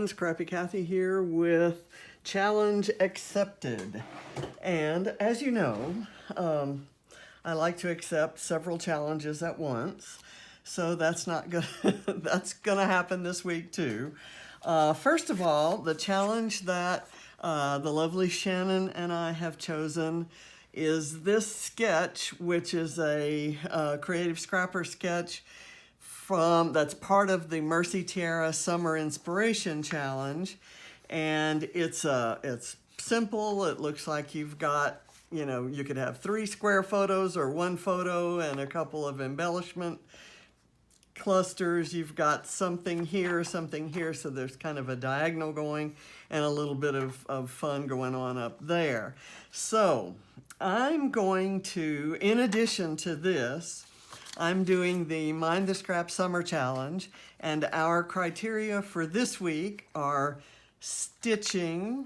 everyone, Scrappy Kathy here with Challenge Accepted. And as you know, I like to accept several challenges at once. So that's not good. That's gonna happen this week too. First of all, the challenge that the lovely Shannon and I have chosen is this sketch, which is a creative scrapper sketch that's part of the Mercy Tiara Summer Inspiration Challenge. And it's simple. It looks like you've got, you could have 3 square photos or 1 photo and a couple of embellishment clusters. You've got something here, so there's kind of a diagonal going and a little bit of fun going on up there. So I'm going to, in addition to this, I'm doing the Mind the Scrap Summer Challenge, and our criteria for this week are stitching,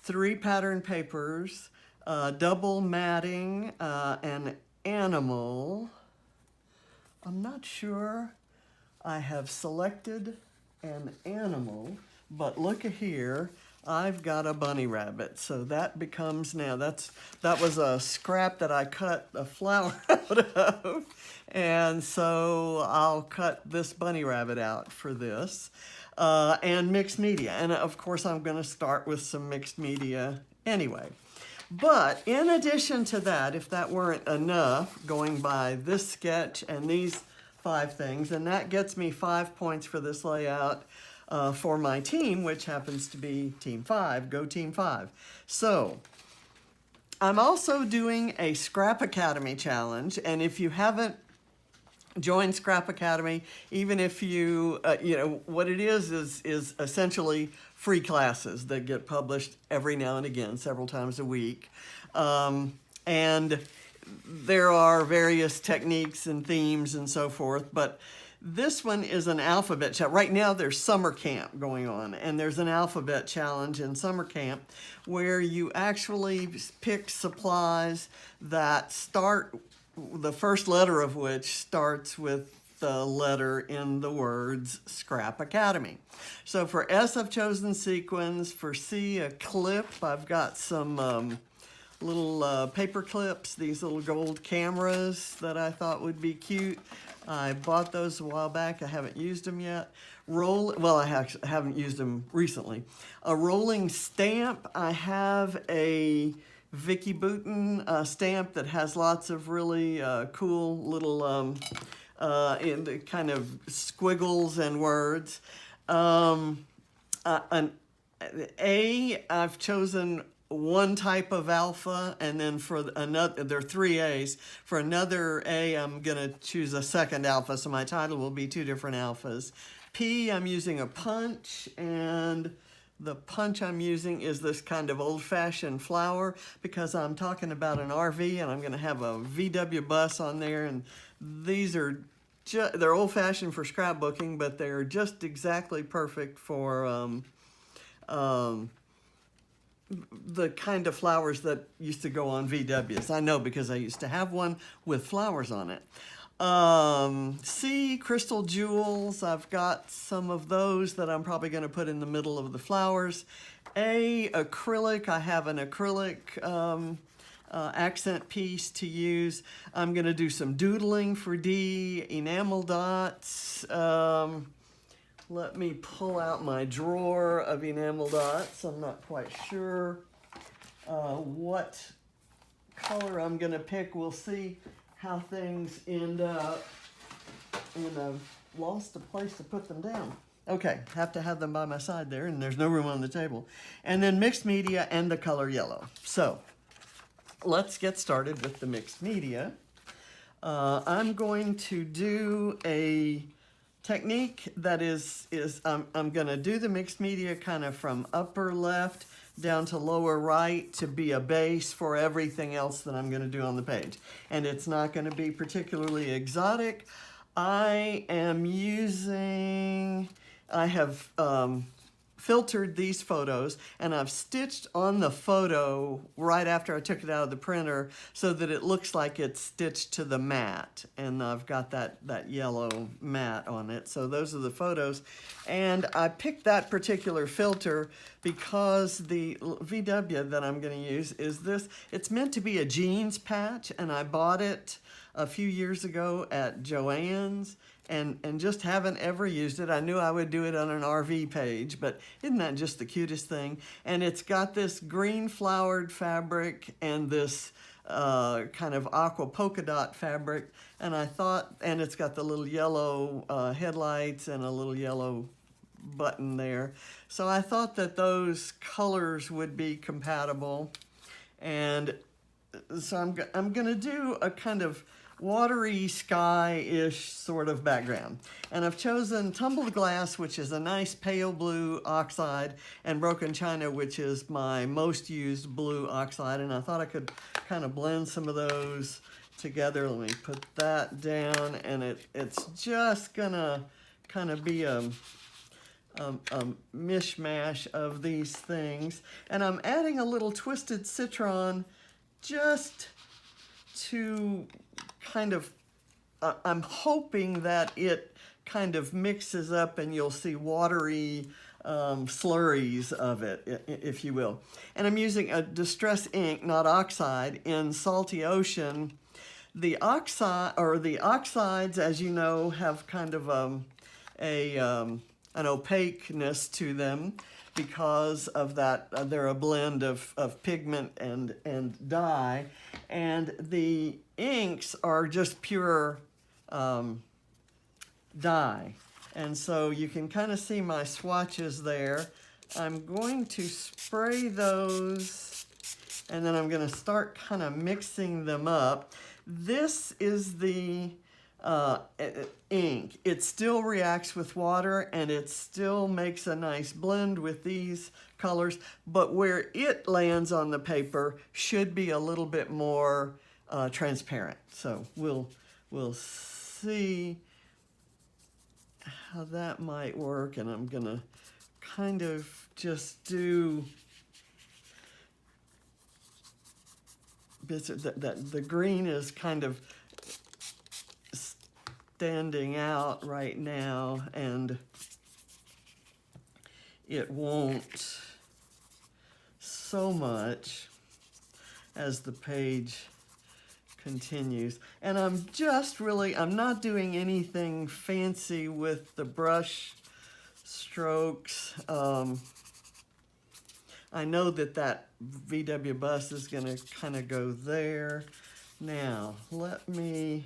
3 pattern papers, double matting, an animal. I'm not sure I have selected an animal, but look at here. I've got a bunny rabbit, so that becomes now, that was a scrap that I cut a flower out of, and so I'll cut this bunny rabbit out for this, and mixed media, and of course I'm going to start with some mixed media anyway. But in addition to that, if that weren't enough, going by this sketch and these 5 things, and that gets me 5 points for this layout, for my team, which happens to be Team 5, go Team 5. So, I'm also doing a Scrap Academy challenge, and if you haven't joined Scrap Academy, even if you, what it is essentially free classes that get published every now and again, several times a week. And there are various techniques and themes and so forth, but this one is an alphabet challenge. Right now there's summer camp going on, and there's an alphabet challenge in summer camp where you actually pick supplies that start, the first letter of which starts with the letter in the words Scrap Academy. So for S, I've chosen sequins. For C, a clip. I've got some little paper clips, these little gold cameras that I thought would be cute. I bought those a while back. I haven't used them yet. I haven't used them recently. A rolling stamp. I have a Vicky Bouton stamp that has lots of really cool little in the kind of squiggles and words. I've chosen 1 type of alpha, and then for another, there are 3 A's. For another A, I'm going to choose a second alpha, so my title will be 2 different alphas. P, I'm using a punch, and the punch I'm using is this kind of old-fashioned flower, because I'm talking about an RV, and I'm going to have a VW bus on there, and these are they're old-fashioned for scrapbooking, but they're just exactly perfect for the kind of flowers that used to go on VWs. I know because I used to have one with flowers on it. C, crystal jewels. I've got some of those that I'm probably going to put in the middle of the flowers. A, acrylic. I have an acrylic accent piece to use. I'm going to do some doodling for D, enamel dots. Let me pull out my drawer of enamel dots. I'm not quite sure what color I'm going to pick. We'll see how things end up. And I've lost a place to put them down. Okay, have to have them by my side there, and there's no room on the table. And then mixed media and the color yellow. So let's get started with the mixed media. I'm going to do a technique that is I'm going to do the mixed media kind of from upper left down to lower right to be a base for everything else that I'm going to do on the page. And it's not going to be particularly exotic. I have filtered these photos, and I've stitched on the photo right after I took it out of the printer so that it looks like it's stitched to the mat, and I've got that yellow mat on it. So those are the photos, and I picked that particular filter because the VW that I'm going to use is this. It's meant to be a jeans patch, and I bought it a few years ago at Joann's, and just haven't ever used it. I knew I would do it on an RV page, but isn't that just the cutest thing? And it's got this green flowered fabric and this kind of aqua polka dot fabric, and I thought, and it's got the little yellow headlights and a little yellow button there. So I thought that those colors would be compatible, and so I'm gonna do a kind of watery sky-ish sort of background. And I've chosen tumbled glass, which is a nice pale blue oxide, and broken china, which is my most used blue oxide. And I thought I could kind of blend some of those together. Let me put that down, and it's just gonna kind of be a mishmash of these things. And I'm adding a little twisted citron just to kind of, I'm hoping that it kind of mixes up and you'll see watery slurries of it, if you will. And I'm using a distress ink, not oxide, in Salty Ocean. The oxide, or the oxides, as you know, have kind of an opaqueness to them because of that. They're a blend of pigment and dye, and the inks are just pure dye. And so you can kind of see my swatches there. I'm going to spray those, and then I'm going to start kind of mixing them up. This is the ink. It still reacts with water, and it still makes a nice blend with these colors, but where it lands on the paper should be a little bit more transparent. So we'll see how that might work, and I'm gonna kind of just do bits of that. The green is kind of standing out right now, and it won't so much as the page continues. And I'm just really, I'm not doing anything fancy with the brush strokes. I know that VW bus is going to kind of go there. Now, let me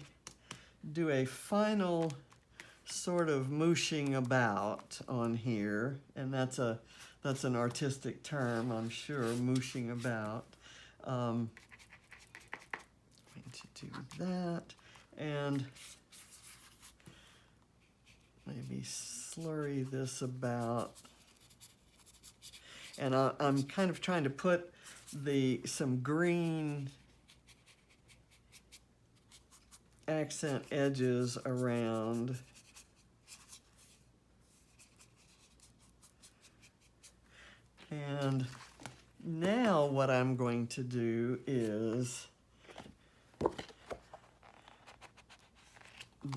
do a final sort of mooshing about on here, and that's an artistic term, I'm sure, mooshing about. Going to do that, and maybe slurry this about. And I'm kind of trying to put some green accent edges around. And now what I'm going to do is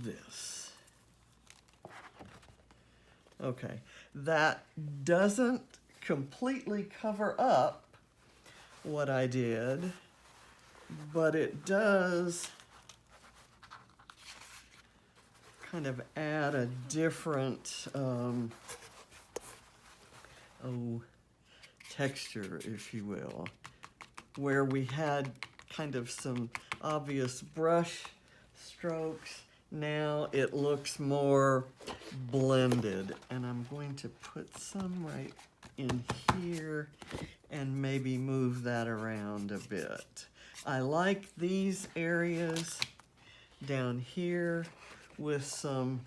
this. Okay, that doesn't completely cover up what I did, but it does kind of add a different texture, if you will, where we had kind of some obvious brush strokes. Now it looks more blended, and I'm going to put some right in here and maybe move that around a bit. I like these areas down here with some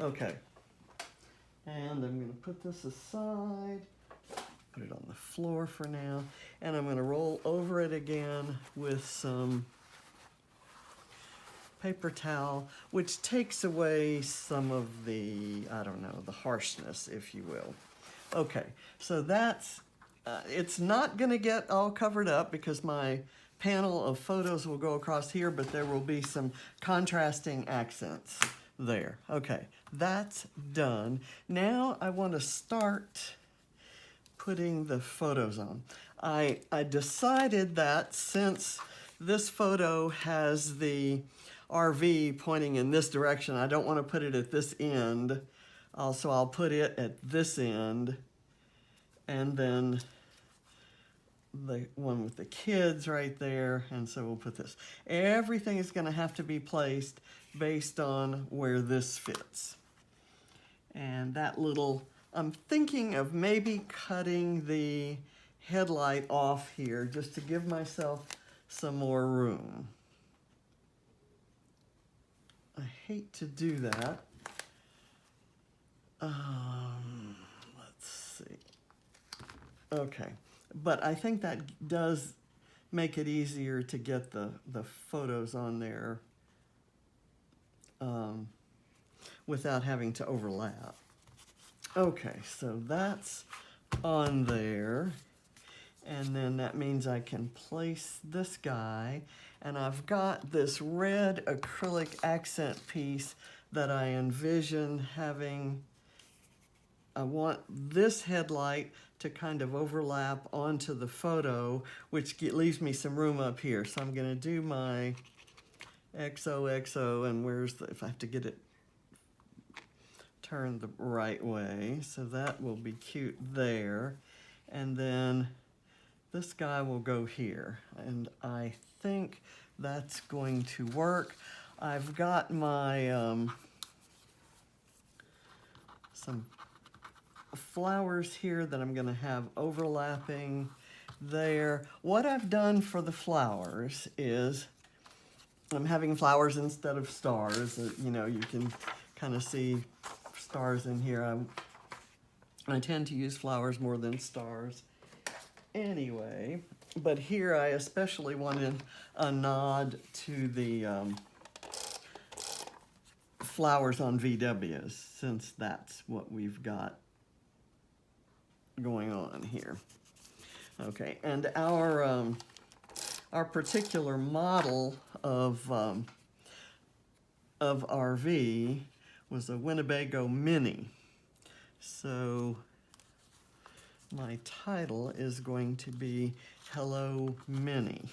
okay. And I'm going to put this aside, put it on the floor for now, and I'm going to roll over it again with some paper towel, which takes away some of the, I don't know, the harshness, if you will. Okay, so that's, it's not gonna get all covered up because my panel of photos will go across here, but there will be some contrasting accents there. Okay, that's done. Now I want to start putting the photos on. I decided that since this photo has the RV pointing in this direction, I don't want to put it at this end. Also, I'll put it at this end, and then the one with the kids right there, and so we'll put this. Everything is going to have to be placed based on where this fits. And that little, I'm thinking of maybe cutting the headlight off here just to give myself some more room. I hate to do that. Let's see. Okay, but I think that does make it easier to get the photos on there without having to overlap. Okay, so that's on there. And then that means I can place this guy. And I've got this red acrylic accent piece that I envision having. I want this headlight to kind of overlap onto the photo, which leaves me some room up here. So I'm gonna do my XOXO, and where's the, if I have to get it turned the right way, so that will be cute there. And then this guy will go here, and I think that's going to work. I've got my some flowers here that I'm gonna have overlapping there. What I've done for the flowers is I'm having flowers instead of stars. You know, you can kind of see stars in here. I tend to use flowers more than stars anyway, but here I especially wanted a nod to the flowers on VWs, since that's what we've got going on here. Okay, and our particular model of RV was a Winnebago Minnie. So my title is going to be Hello Minnie.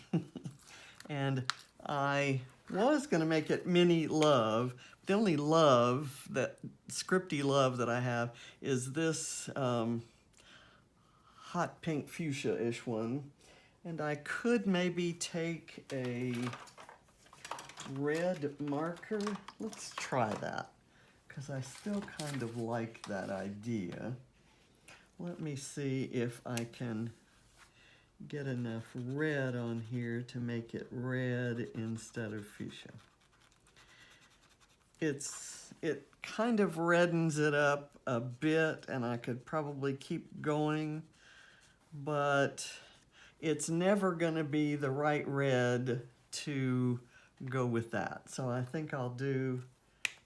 And I was going to make it Minnie Love. The only love, that scripty love that I have is this hot pink fuchsia-ish one. And I could maybe take a red marker. Let's try that, because I still kind of like that idea. Let me see if I can get enough red on here to make it red instead of fuchsia. It kind of reddens it up a bit, and I could probably keep going, but it's never gonna be the right red to go with that. So I think I'll do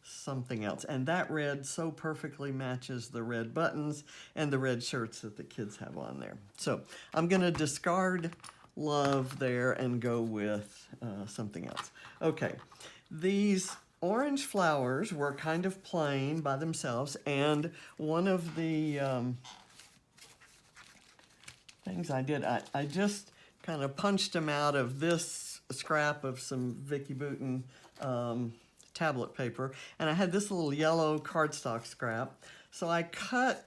something else. And that red so perfectly matches the red buttons and the red shirts that the kids have on there. So I'm gonna discard love there and go with something else. Okay, these orange flowers were kind of plain by themselves, and one of the things I did, I just kind of punched them out of this scrap of some Vicky Bouton tablet paper, and I had this little yellow cardstock scrap. So I cut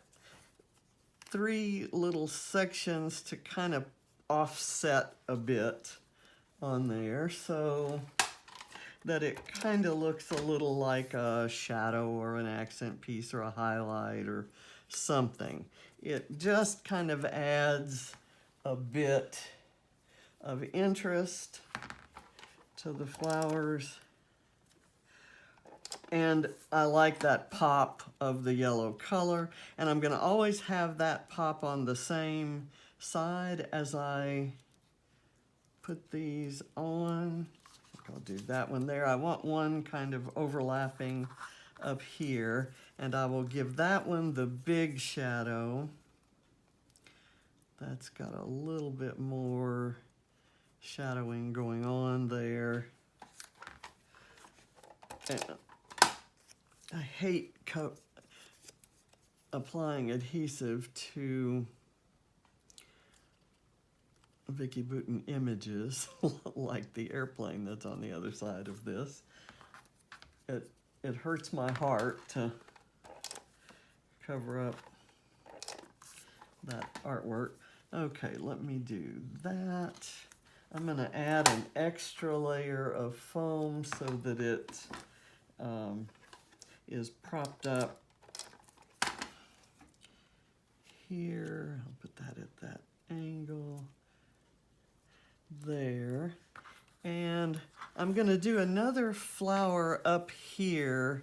3 little sections to kind of offset a bit on there so that it kind of looks a little like a shadow or an accent piece or a highlight or something. It just kind of adds a bit of interest to the flowers. And I like that pop of the yellow color, and I'm gonna always have that pop on the same side as I put these on. I'll do that one there. I want one kind of overlapping up here, and I will give that one the big shadow. That's got a little bit more shadowing going on there. And I hate applying adhesive to Vicki Boutin images, like the airplane that's on the other side of this. It hurts my heart to cover up that artwork. Okay, let me do that. I'm gonna add an extra layer of foam so that it is propped up here. I'll put that at that angle there. And I'm gonna do another flower up here,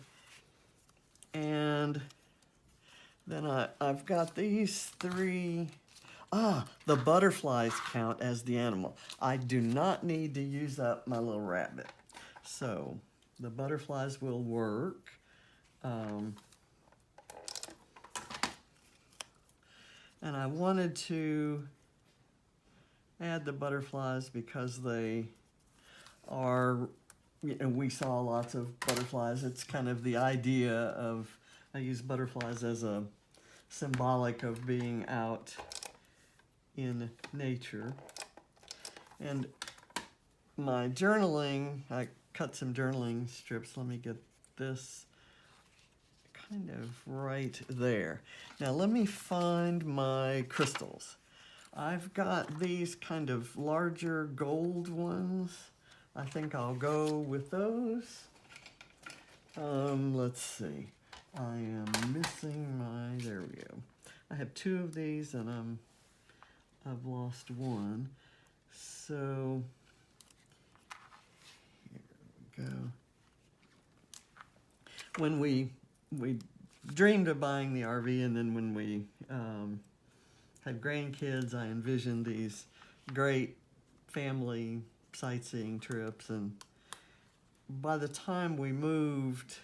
and then I've got these three. The butterflies count as the animal. I do not need to use up my little rabbit. So the butterflies will work. And I wanted to add the butterflies because they are, we saw lots of butterflies. It's kind of the idea of, I use butterflies as a symbolic of being out in nature. And my journaling, I cut some journaling strips. Let me get this kind of right there. Now let me find my crystals. I've got these kind of larger gold ones. I think I'll go with those. Let's see. I am missing my, there we go. I have two of these and I've lost one. So here we go. When we dreamed of buying the RV, and then when we had grandkids, I envisioned these great family sightseeing trips, and by the time we moved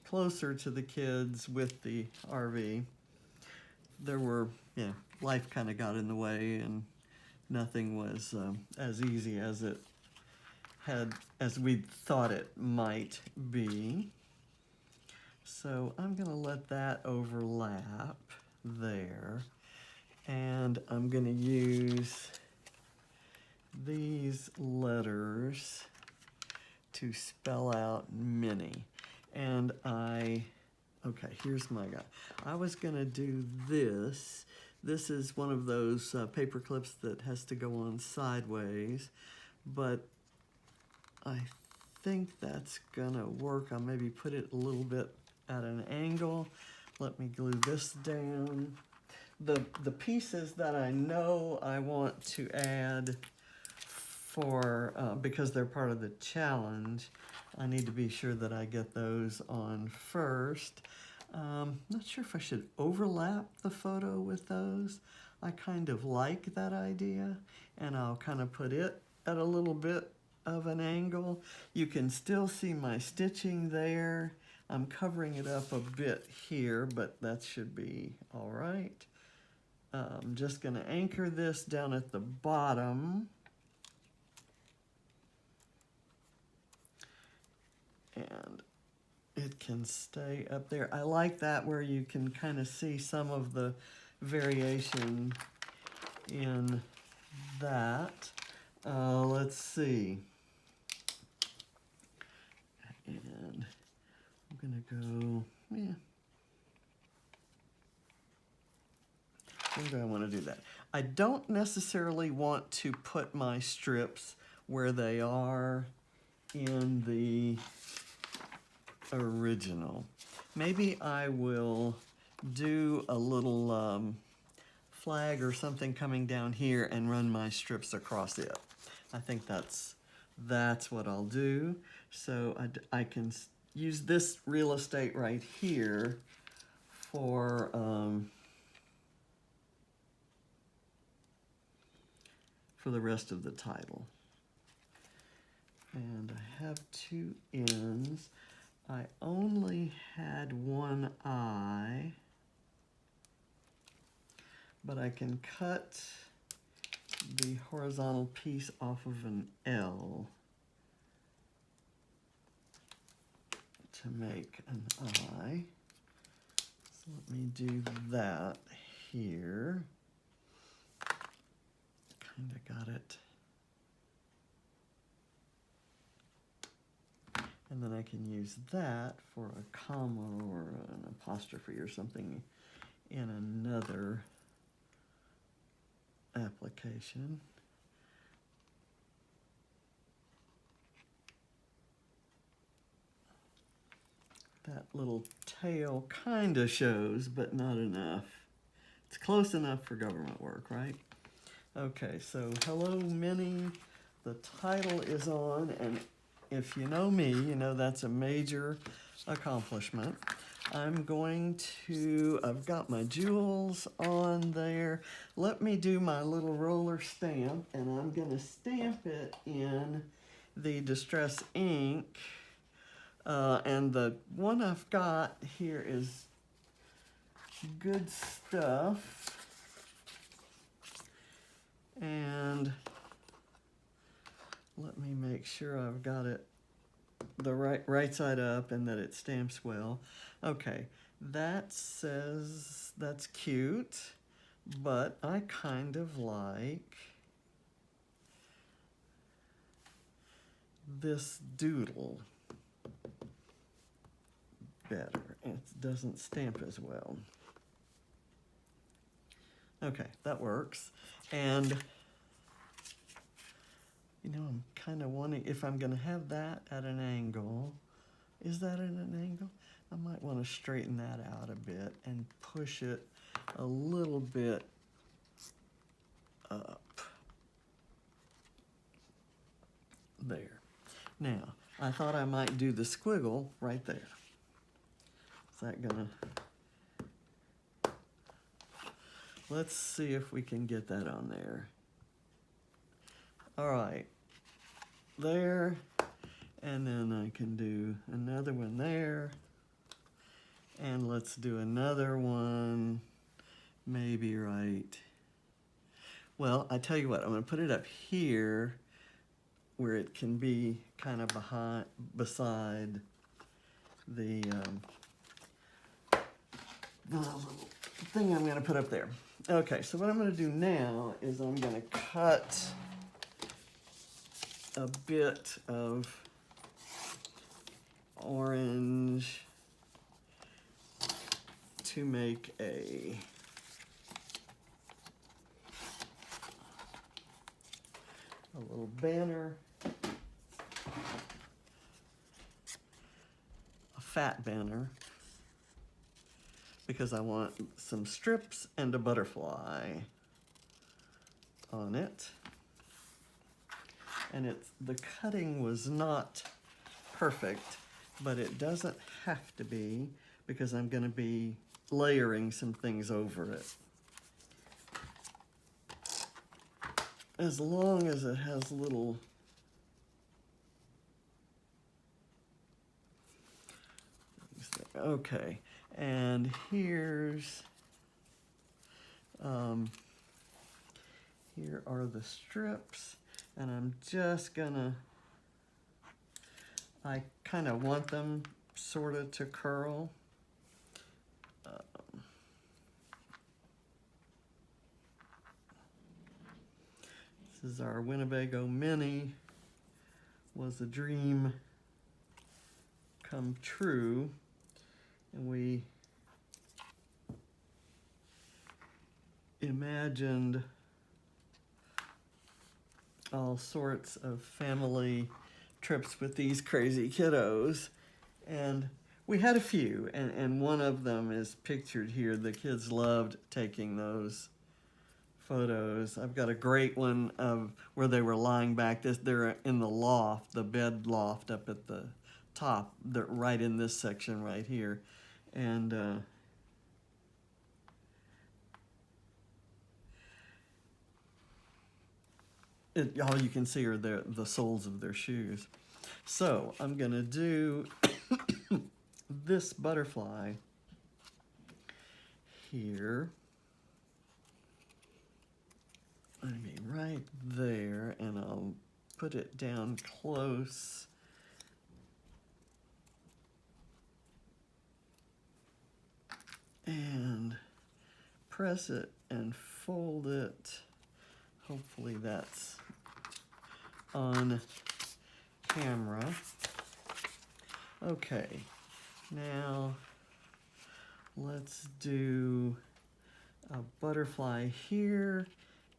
closer to the kids with the RV, there were, life kind of got in the way, and nothing was as easy as we thought it might be. So I'm gonna let that overlap there, and I'm gonna use these letters to spell out Minnie. And okay, here's my guy. I was gonna do this. This is one of those paper clips that has to go on sideways, but I think that's gonna work. I'll maybe put it a little bit at an angle. Let me glue this down. The pieces that I know I want to add for, because they're part of the challenge, I need to be sure that I get those on first. Not sure if I should overlap the photo with those. I kind of like that idea, and I'll kind of put it at a little bit of an angle. You can still see my stitching there. I'm covering it up a bit here, but that should be all right. I'm just gonna anchor this down at the bottom. And it can stay up there. I like that where you can kind of see some of the variation in that. Let's see. And I'm gonna go, where do I want to do that? I don't necessarily want to put my strips where they are in the original. Maybe I will do a little flag or something coming down here and run my strips across it. I think that's what I'll do. So I can use this real estate right here for the rest of the title. And I have two ends. I only had one eye, but I can cut the horizontal piece off of an L to make an eye. So let me do that here. Kind of got it. And then I can use that for a comma or an apostrophe or something in another application. That little tail kind of shows, but not enough. It's close enough for government work, right? Okay, so hello, Minnie. The title is on, and if you know me, you know that's a major accomplishment. I've got my jewels on there. Let me do my little roller stamp, and I'm going to stamp it in the Distress ink. And the one I've got here is good stuff. And let me make sure I've got it the right side up and that it stamps well. Okay, that says that's cute, but I kind of like this doodle better. It doesn't stamp as well. Okay, that works. And you know, I'm kind of wondering if I'm going to have that at an angle. Is that at an angle? I might want to straighten that out a bit and push it a little bit up. There. Now, I thought I might do the squiggle right there. Is that gonna... Let's see if we can get that on there. All right. There. And then I can do another one there. And let's do another one, maybe right. Well, I tell you what, I'm going to put it up here where it can be kind of beside the little thing I'm going to put up there. Okay, so what I'm going to do now is I'm going to cut a bit of orange to make a little banner, a fat banner, because I want some strips and a butterfly on it. And the cutting was not perfect, but it doesn't have to be because I'm going to be layering some things over it. As long as it has little okay, and here are the strips, and I'm just gonna, I kind of want them sort of to curl. This is our Winnebago Minnie. Was a dream come true, and we imagined all sorts of family trips with these crazy kiddos, and we had a few, and one of them is pictured here. The kids loved taking those photos. I've got a great one of where they were lying back. They're in the loft, the bed loft up at the top. They're right in this section right here, and all you can see are the soles of their shoes. So I'm going to do this butterfly here. Maybe right there, and I'll put it down close. And press it and fold it. Hopefully that's on camera. Okay, now let's do a butterfly here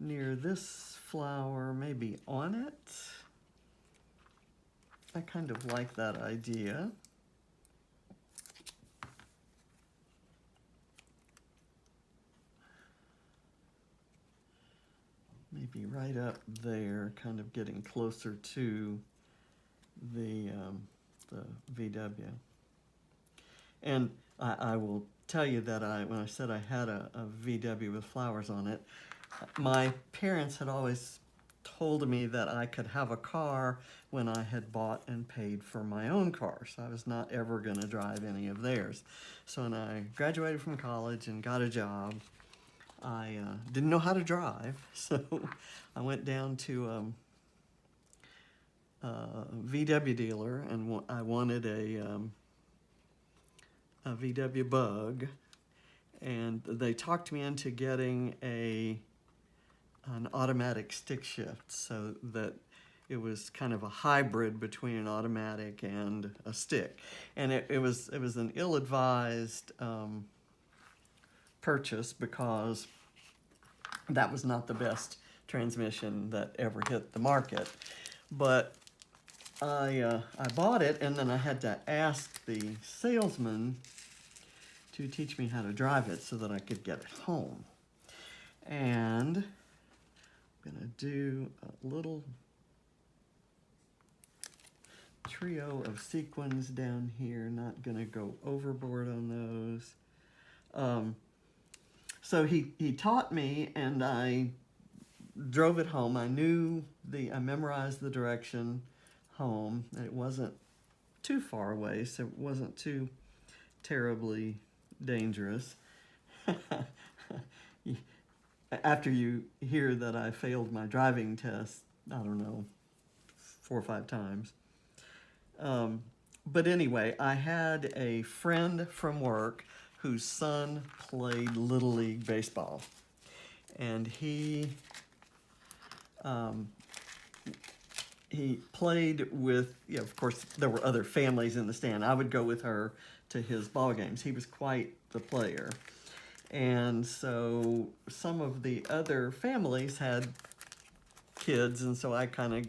near this flower, maybe on it. I kind of like that idea. Maybe right up there, kind of getting closer to the VW. And I will tell you that when I said I had a VW with flowers on it, my parents had always told me that I could have a car when I had bought and paid for my own car. So I was not ever going to drive any of theirs. So when I graduated from college and got a job, I didn't know how to drive, so I went down to a VW dealer, and I wanted a VW Bug, and they talked me into getting an automatic stick shift, so that it was kind of a hybrid between an automatic and a stick, and it was an ill-advised purchase, because that was not the best transmission that ever hit the market. But I bought it, and then I had to ask the salesman to teach me how to drive it so that I could get it home. And I'm gonna do a little trio of sequins down here, not gonna go overboard on those. So he taught me, and I drove it home. I memorized the direction home, and it wasn't too far away, so it wasn't too terribly dangerous. After you hear that I failed my driving test, I don't know, 4 or 5 times. But anyway, I had a friend from work whose son played Little League baseball. And he played with, of course, there were other families in the stand. I would go with her to his ball games. He was quite the player. And so some of the other families had kids, and so I kind of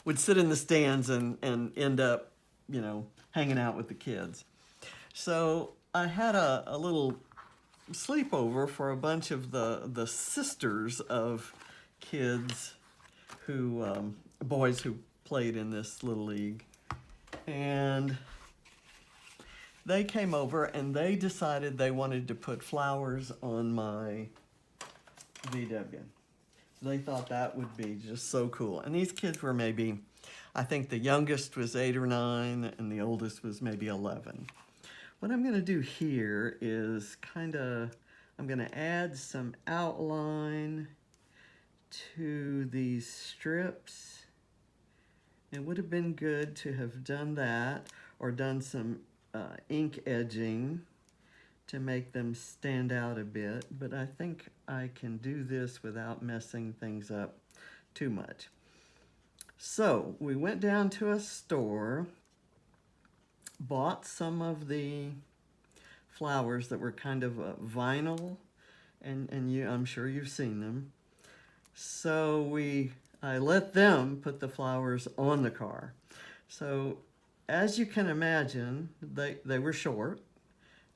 would sit in the stands and end up, hanging out with the kids. So I had a little sleepover for a bunch of the sisters of kids boys who played in this Little League. And they came over, and they decided they wanted to put flowers on my VW. They thought that would be just so cool. And these kids were maybe, I think the youngest was 8 or 9, and the oldest was maybe 11. What I'm going to do here is I'm going to add some outline to these strips. It would have been good to have done that, or done some ink edging to make them stand out a bit, but I think I can do this without messing things up too much. So we went down to a store, bought some of the flowers that were kind of vinyl, and I'm sure you've seen them. So I let them put the flowers on the car. So as you can imagine, they were short.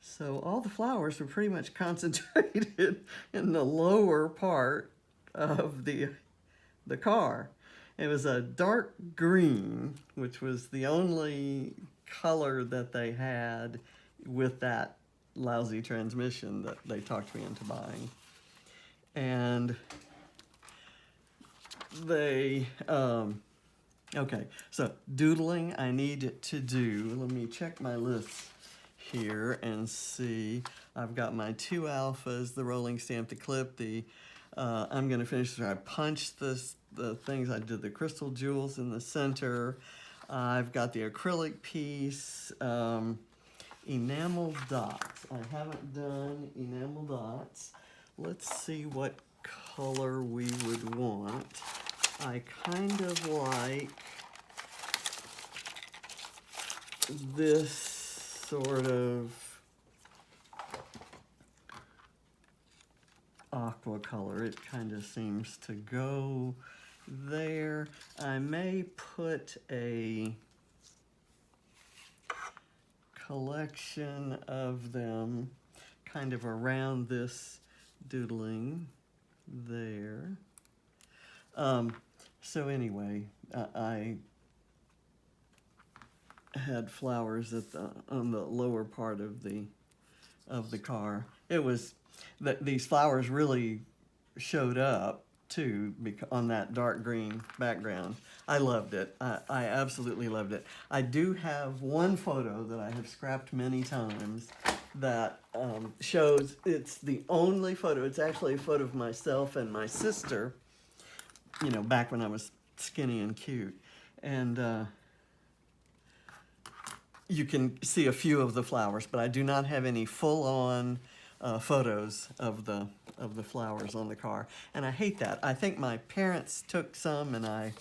So all the flowers were pretty much concentrated in the lower part of the car. It was a dark green, which was the only color that they had with that lousy transmission that they talked me into buying. And they, okay, so doodling I need to do. Let me check my list here and see. I've got my 2 alphas, the rolling stamp, the clip, I'm gonna finish, I punched the things, I did the crystal jewels in the center. I've got the acrylic piece, enamel dots. I haven't done enamel dots. Let's see what color we would want. I kind of like this sort of aqua color. It kind of seems to go there. I may put a collection of them kind of around this doodling there. So anyway, I had flowers at on the lower part of the car. It was that these flowers really showed up too on that dark green background. I loved it. I absolutely loved it. I do have one photo that I have scrapped many times that shows, it's the only photo, it's actually a photo of myself and my sister, you know, back when I was skinny and cute. And you can see a few of the flowers, but I do not have any full-on photos of the flowers on the car. And I hate that. I think my parents took some and I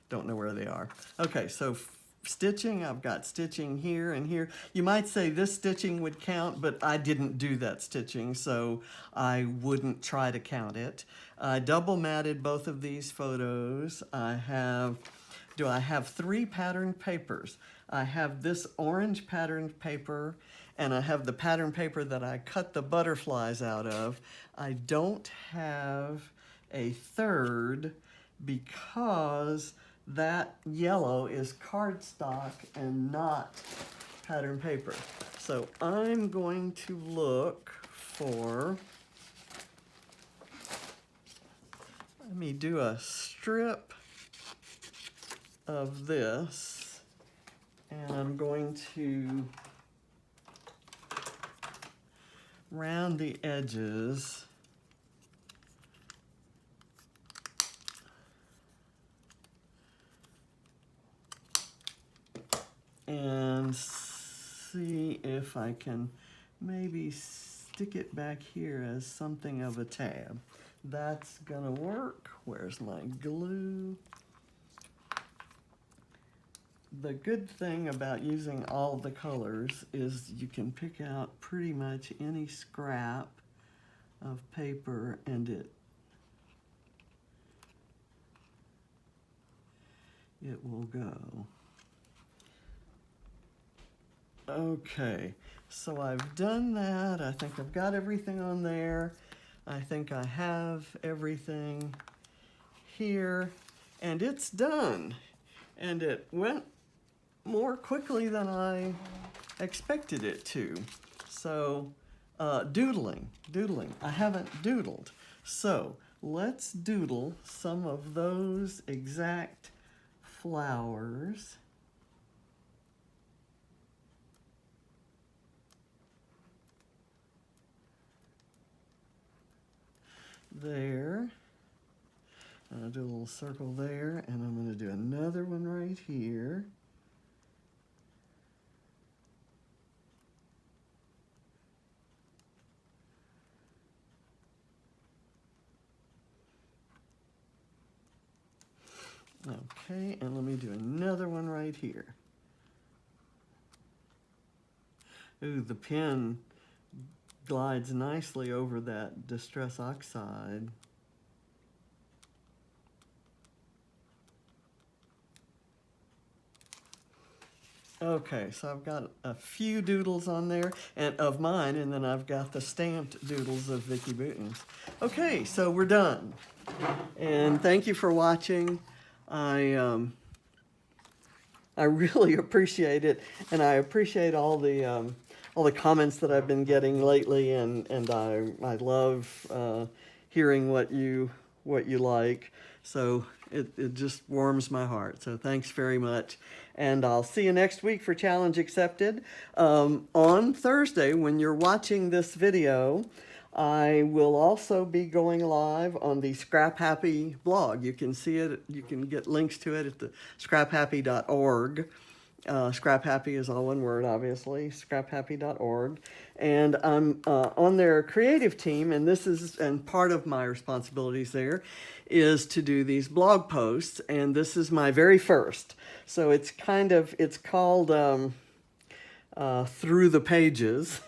don't know where they are. Okay, so stitching, I've got stitching here and here. You might say this stitching would count, but I didn't do that stitching, so I wouldn't try to count it. I double matted both of these photos. I have 3 patterned papers. I have this orange patterned paper, and I have the pattern paper that I cut the butterflies out of. I don't have a third because that yellow is cardstock and not pattern paper. So I'm going to look for, let me do a strip of this, and I'm going to round the edges and see if I can maybe stick it back here as something of a tab. That's gonna work. Where's my glue? The good thing about using all the colors is you can pick out pretty much any scrap of paper and it will go. Okay, so I've done that. I think I've got everything on there. I think I have everything here, and it's done. And it went more quickly than I expected it to. So, doodling. I haven't doodled. So, let's doodle some of those exact flowers. There. And I'll do a little circle there, and I'm going to do another one right here. Okay, and let me do another one right here. Ooh, the pen glides nicely over that Distress Oxide. Okay, so I've got a few doodles on there and of mine, and then I've got the stamped doodles of Vicki Boutin. Okay, so we're done. And thank you for watching. I really appreciate it, and I appreciate all the comments that I've been getting lately, and I love hearing what you like. So it just warms my heart. So thanks very much. And I'll see you next week for Challenge Accepted. On Thursday, when you're watching this video, I will also be going live on the Scrap Happy blog. You can see it, you can get links to it at the scraphappy.org. Scrap Happy is all one word, obviously, scraphappy.org. And I'm on their creative team, and part of my responsibilities there is to do these blog posts, and this is my very first. So it's called Through the Pages,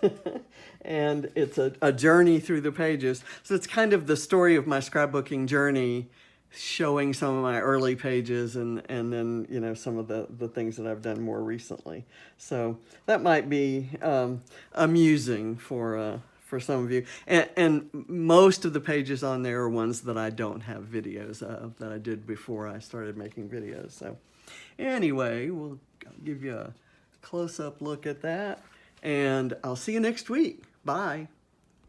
and it's a journey through the pages. So it's kind of the story of my scrapbooking journey, showing some of my early pages and then, you know, some of the things that I've done more recently. So that might be amusing for some of you. And most of the pages on there are ones that I don't have videos of, that I did before I started making videos. So anyway, we'll give you a close-up look at that, and I'll see you next week. Bye.